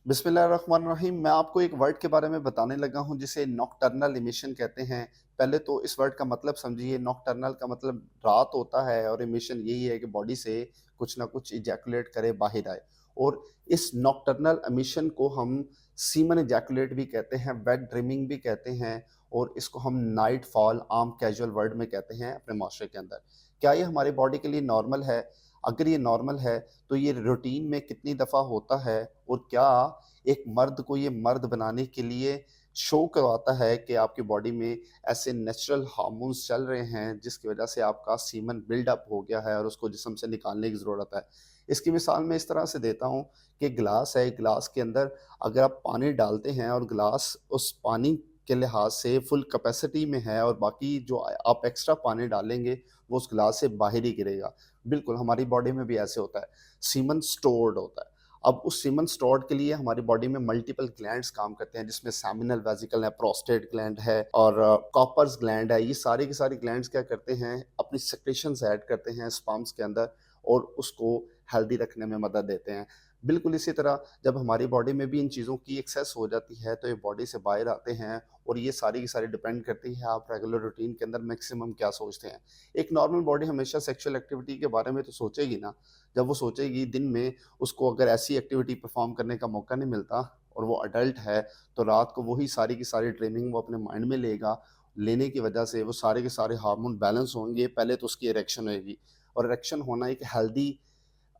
बिस्मिल्लाहिर्रहमानिर्रहीम। मैं आपको एक वर्ड के बारे में बताने लगा हूँ जिसे नॉकटर्नल इमिशन कहते हैं। पहले तो इस वर्ड का मतलब समझिए। नॉकटर्नल का मतलब रात होता है और इमिशन यही है कि बॉडी से कुछ ना कुछ इजैकुलेट करे, बाहर आए। और इस नॉकटर्नल इमिशन को हम सीमन इजैकुलेट भी कहते हैं, वेट ड्रीमिंग भी कहते हैं, और इसको हम नाइट फॉल आम कैजुअल वर्ड में कहते हैं अपने माशरे के अंदर। क्या ये हमारी बॉडी के लिए नॉर्मल है? अगर ये नॉर्मल है तो ये रूटीन में कितनी दफ़ा होता है? और क्या एक मर्द को ये मर्द बनाने के लिए शो करवाता है कि आपकी बॉडी में ऐसे नेचुरल हार्मोन्स चल रहे हैं जिसकी वजह से आपका सीमन बिल्डअप हो गया है और उसको जिस्म से निकालने की ज़रूरत है? इसकी मिसाल मैं इस तरह से देता हूँ कि गिलास है, गिलास के अंदर अगर आप पानी डालते हैं और गिलास उस पानी के लिहाज से फुल कैपेसिटी में है और बाकी जो आप एक्स्ट्रा पानी डालेंगे वो उस गिलास से बाहर ही गिरेगा। बिल्कुल हमारी बॉडी में भी ऐसे होता है। सीमन स्टोर्ड होता है। अब उस सीमन स्टोर्ड के लिए हमारी बॉडी में मल्टीपल ग्लैंड्स काम करते हैं, जिसमें सेमिनल वेसिकल है, प्रोस्टेट ग्लैंड है और कॉपर्स ग्लैंड है। ये सारे के सारे ग्लैंड्स क्या करते हैं, अपनी सेक्रेशंस ऐड करते हैं स्पर्म्स के अंदर और उसको हेल्दी रखने में मदद देते हैं। बिल्कुल इसी तरह जब हमारी बॉडी में भी इन चीज़ों की एक्सेस हो जाती है तो ये बॉडी से बाहर आते हैं, और ये सारी की सारी डिपेंड करती है आप रेगुलर रूटीन के अंदर मैक्सिमम क्या सोचते हैं। एक नॉर्मल बॉडी हमेशा सेक्सुअल एक्टिविटी के बारे में तो सोचेगी ना। जब वो सोचेगी दिन में, उसको अगर ऐसी एक्टिविटी परफॉर्म करने का मौका नहीं मिलता और वो अडल्ट है, तो रात को वही सारी की सारी ड्रीमिंग वो अपने माइंड में लेगा। लेने की वजह से वो सारे के सारे हार्मोन बैलेंस होंगे। पहले तो उसकी इरेक्शन होगी, और इरेक्शन होना एक हेल्दी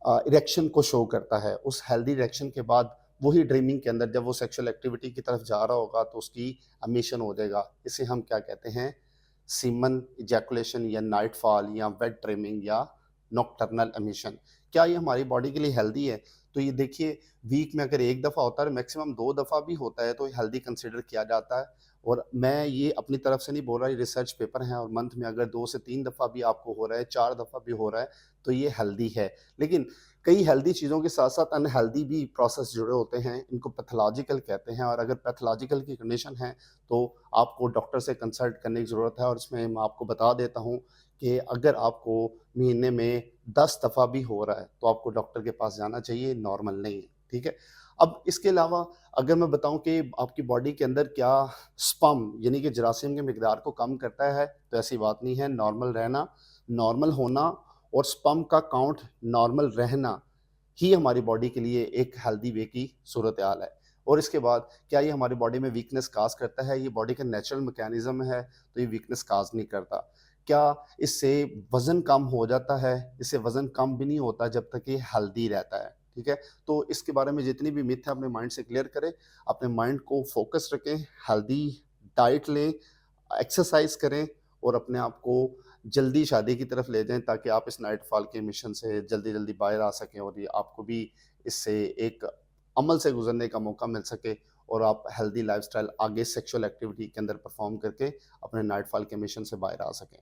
इरेक्शन को शो करता है। उस हेल्दी इरेक्शन के बाद वही ड्रीमिंग के अंदर जब वो सेक्सुअल एक्टिविटी की तरफ जा रहा होगा तो उसकी एमिशन हो जाएगा। इसे हम क्या कहते हैं, सीमन इजैकुलेशन या नाइट फॉल या वेट ड्रीमिंग या नॉकटर्नल एमिशन। क्या ये हमारी बॉडी के लिए हेल्दी है? तो ये देखिए, वीक में अगर एक दफ़ा होता है, मैक्सिमम 2 दफ़ा भी होता है तो हेल्दी कंसिडर किया जाता है। और मैं ये अपनी तरफ से नहीं बोल रहा, ये रिसर्च पेपर हैं, और मंथ में अगर 2 से 3 दफ़ा भी आपको हो रहा है, 4 दफ़ा भी हो रहा है, तो ये हेल्दी है। लेकिन कई हेल्दी चीज़ों के साथ-साथ अनहेल्दी भी प्रोसेस जुड़े होते हैं, इनको पैथोलॉजिकल कहते हैं, और अगर पैथोलॉजिकल की कंडीशन है, तो आपको डॉक्टर से कंसल्ट करने की ज़रूरत है। और इसमें मैं आपको बता देता हूँ कि अगर आपको महीने में 10 दफ़ा भी हो रहा है, तो आपको डॉक्टर के पास जाना चाहिए, नॉर्मल नहीं है, ठीक है? अब इसके अलावा अगर मैं बताऊँ कि आपकी बॉडी के अंदर क्या स्पर्म यानी कि जरासीम की मिकदार को कम करता है, तो ऐसी बात नहीं है। नॉर्मल रहना, नॉर्मल होना और स्पर्म का काउंट नॉर्मल रहना ही हमारी बॉडी के लिए एक हेल्दी वे की सूरत-ए-हाल है। और इसके बाद क्या ये हमारी बॉडी में वीकनेस काज़ करता है? ये बॉडी का नेचुरल मैकेनिज़्म है, तो ये वीकनेस काज़ नहीं करता। क्या इससे वज़न कम हो जाता है? इससे वज़न कम भी नहीं होता जब तक ये हेल्दी रहता है, ठीक है? तो इसके बारे में जितनी भी मिथ है अपने माइंड से क्लियर करें, अपने माइंड को फ़ोकस रखें, हेल्दी डाइट लें, एक्सरसाइज़ करें और अपने आप को जल्दी शादी की तरफ ले जाएँ, ताकि आप इस नाइट फॉल के मिशन से जल्दी-जल्दी बाहर आ सकें और ये आपको भी इससे एक अमल से गुज़रने का मौका मिल सके, और आप हेल्दी लाइफ़स्टाइल आगे सेक्सुअल एक्टिविटी के अंदर परफ़ॉर्म करके अपने नाइट फॉल के मिशन से बाहर आ सकें।